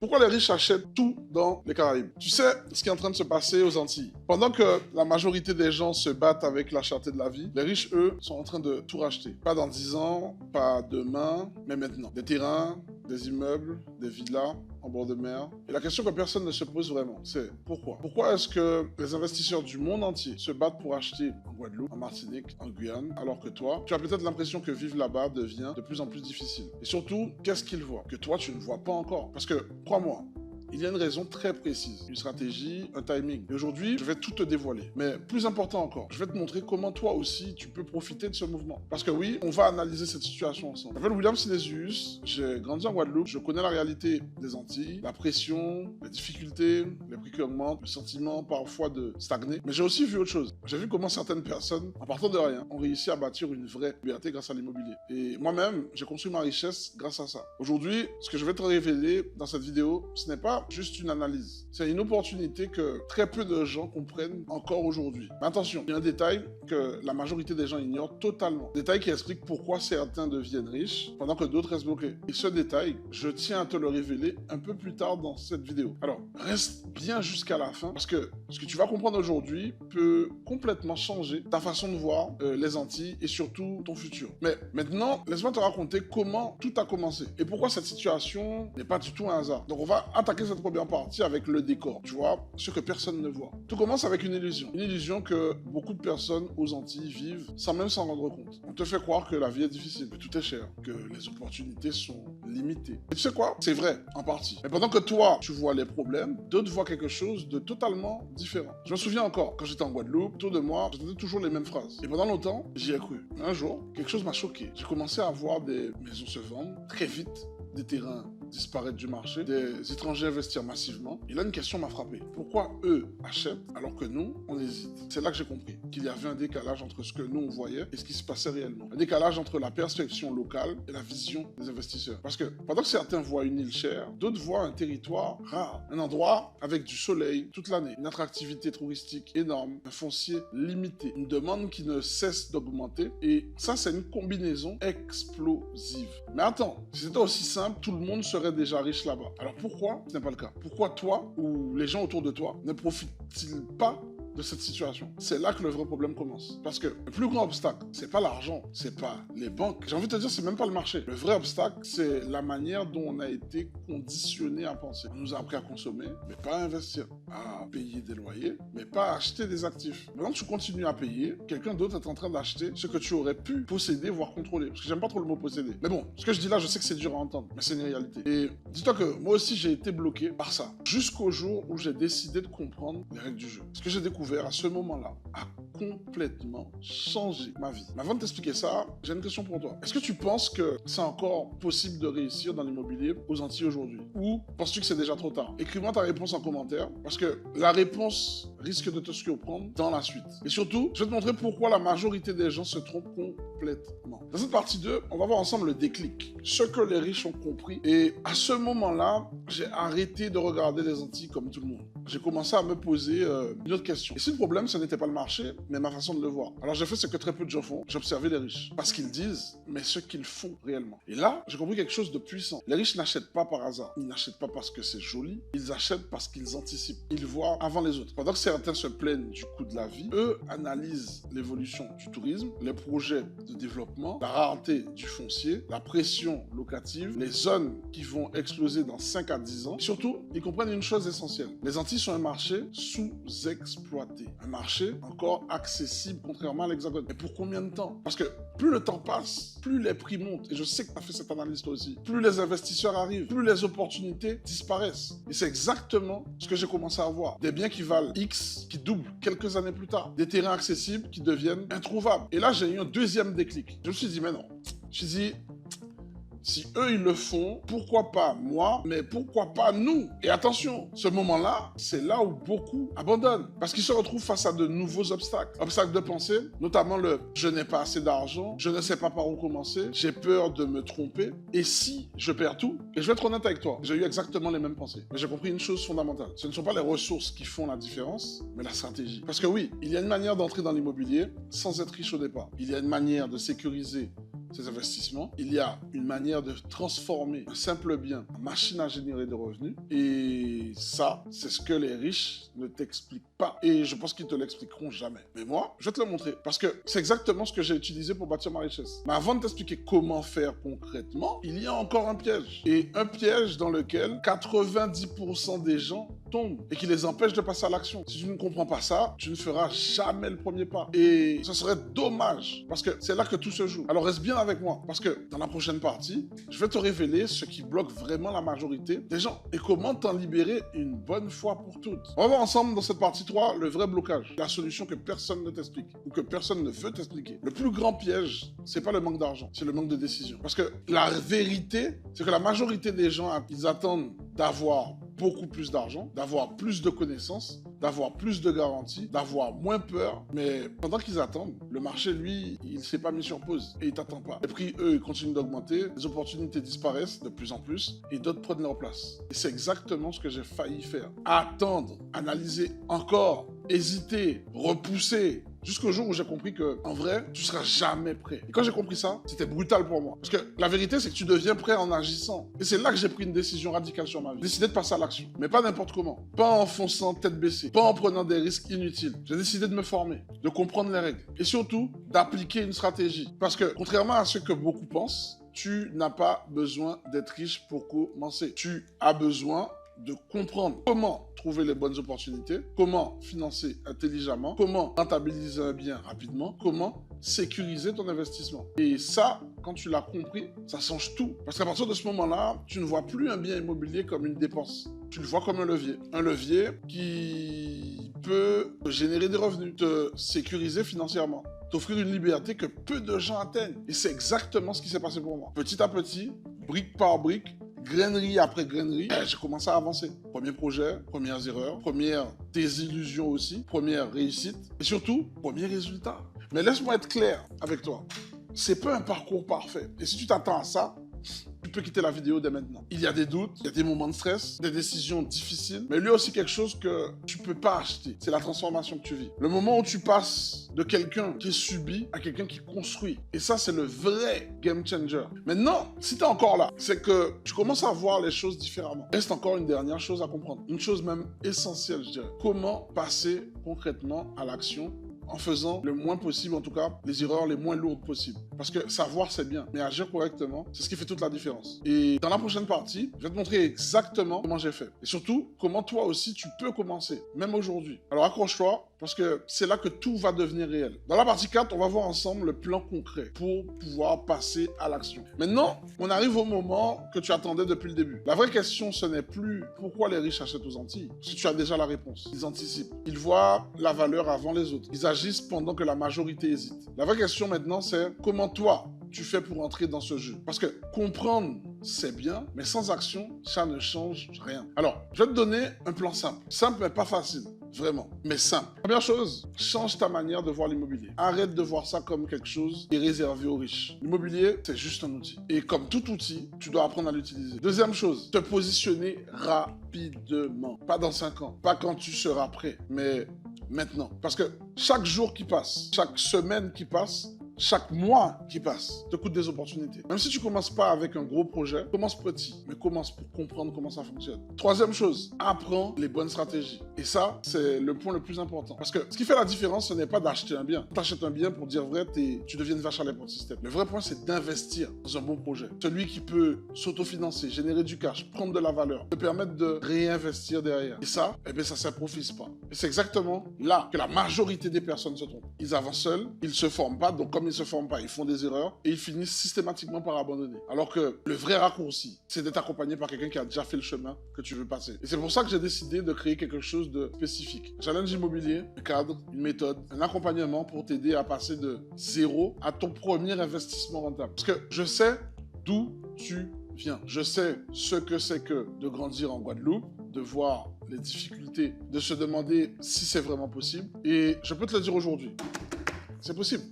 Pourquoi les riches achètent tout dans les Caraïbes? Tu sais ce qui est en train de se passer aux Antilles. Pendant que la majorité des gens se battent avec la cherté de la vie, les riches, eux, sont en train de tout racheter. Pas dans 10 ans, pas demain, mais maintenant. Des terrains, des immeubles, des villas en bord de mer. Et la question que personne ne se pose vraiment, c'est pourquoi? Pourquoi est-ce que les investisseurs du monde entier se battent pour acheter en Guadeloupe, en Martinique, en Guyane, alors que toi, tu as peut-être l'impression que vivre là-bas devient de plus en plus difficile. Et surtout, qu'est-ce qu'ils voient? Que toi, tu ne vois pas encore. Parce que, crois-moi, il y a une raison très précise, une stratégie, un timing. Et aujourd'hui, je vais tout te dévoiler. Mais plus important encore, je vais te montrer comment toi aussi, tu peux profiter de ce mouvement. Parce que oui, on va analyser cette situation ensemble. Je m'appelle William Silesius, j'ai grandi en Guadeloupe, je connais la réalité des Antilles, la pression, les difficultés, les prix qui augmentent, le sentiment parfois de stagner. Mais j'ai aussi vu autre chose. J'ai vu comment certaines personnes, en partant de rien, ont réussi à bâtir une vraie liberté grâce à l'immobilier. Et moi-même, j'ai construit ma richesse grâce à ça. Aujourd'hui, ce que je vais te révéler dans cette vidéo, ce n'est pas juste une analyse. C'est une opportunité que très peu de gens comprennent encore aujourd'hui. Mais attention, il y a un détail que la majorité des gens ignorent totalement. Détail qui explique pourquoi certains deviennent riches pendant que d'autres restent bloqués. Et ce détail, je tiens à te le révéler un peu plus tard dans cette vidéo. Alors, reste bien jusqu'à la fin parce que ce que tu vas comprendre aujourd'hui peut complètement changer ta façon de voir les Antilles et surtout ton futur. Mais maintenant, laisse-moi te raconter comment tout a commencé et pourquoi cette situation n'est pas du tout un hasard. Donc on va attaquer cette première partie avec le décor, tu vois, ce que personne ne voit. Tout commence avec une illusion que beaucoup de personnes aux Antilles vivent sans même s'en rendre compte. On te fait croire que la vie est difficile, que tout est cher, que les opportunités sont limitées. Et tu sais quoi? C'est vrai, en partie. Mais pendant que toi, tu vois les problèmes, d'autres voient quelque chose de totalement différent. Je me souviens encore, quand j'étais en Guadeloupe, autour de moi, j'entendais toujours les mêmes phrases. Et pendant longtemps, j'y ai cru. Mais un jour, quelque chose m'a choqué. J'ai commencé à voir des maisons se vendre très vite, des terrains disparaître du marché, des étrangers investir massivement. Et là, une question m'a frappé. Pourquoi eux achètent alors que nous, on hésite? C'est là que j'ai compris qu'il y avait un décalage entre ce que nous, on voyait et ce qui se passait réellement. Un décalage entre la perception locale et la vision des investisseurs. Parce que pendant que certains voient une île chère, d'autres voient un territoire rare. Un endroit avec du soleil toute l'année, une attractivité touristique énorme, un foncier limité, une demande qui ne cesse d'augmenter. Et ça, c'est une combinaison explosive. Mais attends, si c'était aussi simple, tout le monde serait déjà riche là-bas. Alors pourquoi ce n'est pas le cas? Pourquoi toi ou les gens autour de toi ne profitent-ils pas de cette situation? C'est là que le vrai problème commence. Parce que le plus grand obstacle, c'est pas l'argent, c'est pas les banques. J'ai envie de te dire, c'est même pas le marché. Le vrai obstacle, c'est la manière dont on a été conditionné à penser. On nous a appris à consommer, mais pas à investir, à payer des loyers, mais pas à acheter des actifs. Maintenant que tu continues à payer, quelqu'un d'autre est en train d'acheter ce que tu aurais pu posséder, voire contrôler. Parce que j'aime pas trop le mot posséder. Mais bon, ce que je dis là, je sais que c'est dur à entendre, mais c'est une réalité. Et dis-toi que moi aussi, j'ai été bloqué par ça. Jusqu'au jour où j'ai décidé de comprendre les règles du jeu. Ce que j'ai découvert à ce moment-là a complètement changé ma vie. Mais avant de t'expliquer ça, j'ai une question pour toi. Est-ce que tu penses que c'est encore possible de réussir dans l'immobilier aux Antilles aujourd'hui? Ou penses-tu que c'est déjà trop tard? Écris-moi ta réponse en commentaire parce que la réponse risque de te surprendre dans la suite. Et surtout, je vais te montrer pourquoi la majorité des gens se trompent complètement. Dans cette partie 2, on va voir ensemble le déclic, ce que les riches ont compris. Et à ce moment-là, j'ai arrêté de regarder les Antilles comme tout le monde. J'ai commencé à me poser une autre question. Et si le problème, ce n'était pas le marché, mais ma façon de le voir. Alors j'ai fait ce que très peu de gens font. J'ai observé les riches. Pas ce qu'ils disent, mais ce qu'ils font réellement. Et là, j'ai compris quelque chose de puissant. Les riches n'achètent pas par hasard. Ils n'achètent pas parce que c'est joli. Ils achètent parce qu'ils anticipent. Ils voient avant les autres. Pendant que certains se plaignent du coût de la vie, eux analysent l'évolution du tourisme, les projets de développement, la rareté du foncier, la pression locative, les zones qui vont exploser dans 5 à 10 ans. Et surtout, ils comprennent une chose essentielle. Les Antilles sont un marché sous-exploité. Un marché encore accessible contrairement à l'Hexagone. Et pour combien de temps? Parce que plus le temps passe, plus les prix montent. Et je sais que tu as fait cette analyse toi aussi. Plus les investisseurs arrivent, plus les opportunités disparaissent. Et c'est exactement ce que j'ai commencé à voir. Des biens qui valent X, qui doublent quelques années plus tard. Des terrains accessibles qui deviennent introuvables. Et là, j'ai eu un deuxième déclic. Je me suis dit, mais non. Je me suis dit, si eux, ils le font, pourquoi pas moi, mais pourquoi pas nous? Et attention, ce moment-là, c'est là où beaucoup abandonnent. Parce qu'ils se retrouvent face à de nouveaux obstacles. Obstacles de pensée, notamment le « je n'ai pas assez d'argent, je ne sais pas par où commencer, j'ai peur de me tromper, et si je perds tout ?» Et je vais être honnête avec toi, j'ai eu exactement les mêmes pensées. Mais j'ai compris une chose fondamentale. Ce ne sont pas les ressources qui font la différence, mais la stratégie. Parce que oui, il y a une manière d'entrer dans l'immobilier sans être riche au départ. Il y a une manière de sécuriser ces investissements. Il y a une manière de transformer un simple bien en machine à générer de revenus. Et ça, c'est ce que les riches ne t'expliquent pas. Et je pense qu'ils te l'expliqueront jamais. Mais moi, je vais te le montrer. Parce que c'est exactement ce que j'ai utilisé pour bâtir ma richesse. Mais avant de t'expliquer comment faire concrètement, il y a encore un piège. Et un piège dans lequel 90% des gens tombent et qui les empêche de passer à l'action. Si tu ne comprends pas ça, tu ne feras jamais le premier pas. Et ce serait dommage parce que c'est là que tout se joue. Alors reste bien avec moi parce que dans la prochaine partie, je vais te révéler ce qui bloque vraiment la majorité des gens et comment t'en libérer une bonne fois pour toutes. On va voir ensemble dans cette partie 3 le vrai blocage, la solution que personne ne t'explique ou que personne ne veut t'expliquer. Le plus grand piège, c'est pas le manque d'argent, c'est le manque de décision. Parce que la vérité, c'est que la majorité des gens, ils attendent d'avoir beaucoup plus d'argent, d'avoir plus de connaissances, d'avoir plus de garanties, d'avoir moins peur. Mais pendant qu'ils attendent, le marché, lui, il ne s'est pas mis sur pause et il t'attend pas. Les prix, eux, ils continuent d'augmenter, les opportunités disparaissent de plus en plus et d'autres prennent leur place. Et c'est exactement ce que j'ai failli faire. Attendre, analyser encore, hésiter, repousser, jusqu'au jour où j'ai compris que, en vrai, tu seras jamais prêt. Et quand j'ai compris ça, c'était brutal pour moi. Parce que la vérité, c'est que tu deviens prêt en agissant. Et c'est là que j'ai pris une décision radicale sur ma vie. J'ai décidé de passer à l'action. Mais pas n'importe comment. Pas en fonçant tête baissée. Pas en prenant des risques inutiles. J'ai décidé de me former, de comprendre les règles. Et surtout, d'appliquer une stratégie. Parce que, contrairement à ce que beaucoup pensent, tu n'as pas besoin d'être riche pour commencer. Tu as besoin de comprendre comment trouver les bonnes opportunités, comment financer intelligemment, comment rentabiliser un bien rapidement, comment sécuriser ton investissement. Et ça, quand tu l'as compris, ça change tout. Parce qu'à partir de ce moment-là, tu ne vois plus un bien immobilier comme une dépense. Tu le vois comme un levier. Un levier qui peut générer des revenus, te sécuriser financièrement, t'offrir une liberté que peu de gens atteignent. Et c'est exactement ce qui s'est passé pour moi. Petit à petit, brique par brique, grainerie après grainerie, j'ai commencé à avancer. Premier projet, premières erreurs, premières désillusions aussi, première réussite et surtout, premier résultat. Mais laisse-moi être clair avec toi. C'est pas un parcours parfait. Et si tu t'attends à ça, tu peux quitter la vidéo dès maintenant. Il y a des doutes, il y a des moments de stress, des décisions difficiles, mais il y a aussi quelque chose que tu peux pas acheter. C'est la transformation que tu vis. Le moment où tu passes de quelqu'un qui subit à quelqu'un qui construit. Et ça, c'est le vrai game changer. Maintenant, si tu es encore là, c'est que tu commences à voir les choses différemment. Reste encore une dernière chose à comprendre. Une chose même essentielle, je dirais. Comment passer concrètement à l'action en faisant le moins possible, en tout cas, les erreurs les moins lourdes possibles. Parce que savoir, c'est bien, mais agir correctement, c'est ce qui fait toute la différence. Et dans la prochaine partie, je vais te montrer exactement comment j'ai fait. Et surtout, comment toi aussi, tu peux commencer, même aujourd'hui. Alors accroche-toi, parce que c'est là que tout va devenir réel. Dans la partie 4, on va voir ensemble le plan concret pour pouvoir passer à l'action. Maintenant, on arrive au moment que tu attendais depuis le début. La vraie question, ce n'est plus pourquoi les riches achètent aux Antilles. Parce que tu as déjà la réponse. Ils anticipent. Ils voient la valeur avant les autres. Ils agissent pendant que la majorité hésite. La vraie question maintenant, c'est comment toi, tu fais pour entrer dans ce jeu. Parce que comprendre, c'est bien, mais sans action, ça ne change rien. Alors, je vais te donner un plan simple. Simple, mais pas facile. Vraiment, mais simple. Première chose, change ta manière de voir l'immobilier. Arrête de voir ça comme quelque chose qui est réservé aux riches. L'immobilier, c'est juste un outil. Et comme tout outil, tu dois apprendre à l'utiliser. Deuxième chose, te positionner rapidement. Pas dans 5 ans, pas quand tu seras prêt, mais maintenant. Parce que chaque jour qui passe, chaque semaine qui passe, chaque mois qui passe te coûte des opportunités. Même si tu commences pas avec un gros projet, commence petit, mais commence pour comprendre comment ça fonctionne. Troisième chose, apprends les bonnes stratégies. Et ça, c'est le point le plus important. Parce que ce qui fait la différence, ce n'est pas d'acheter un bien. Tu achètes un bien pour dire vrai, tu deviens une vache à lait pour le système. Le vrai point, c'est d'investir dans un bon projet. Celui qui peut s'autofinancer, générer du cash, prendre de la valeur, te permettre de réinvestir derrière. Et ça, eh bien, ça ne s'improvise pas. Et c'est exactement là que la majorité des personnes se trompent. Ils avancent seuls, ils se forment pas, donc comme ils se forment pas, ils font des erreurs et ils finissent systématiquement par abandonner. Alors que le vrai raccourci, c'est d'être accompagné par quelqu'un qui a déjà fait le chemin que tu veux passer. Et c'est pour ça que j'ai décidé de créer quelque chose de spécifique. Challenge immobilier, un cadre, une méthode, un accompagnement pour t'aider à passer de zéro à ton premier investissement rentable. Parce que je sais d'où tu viens. Je sais ce que c'est que de grandir en Guadeloupe, de voir les difficultés, de se demander si c'est vraiment possible. Et je peux te le dire aujourd'hui, c'est possible.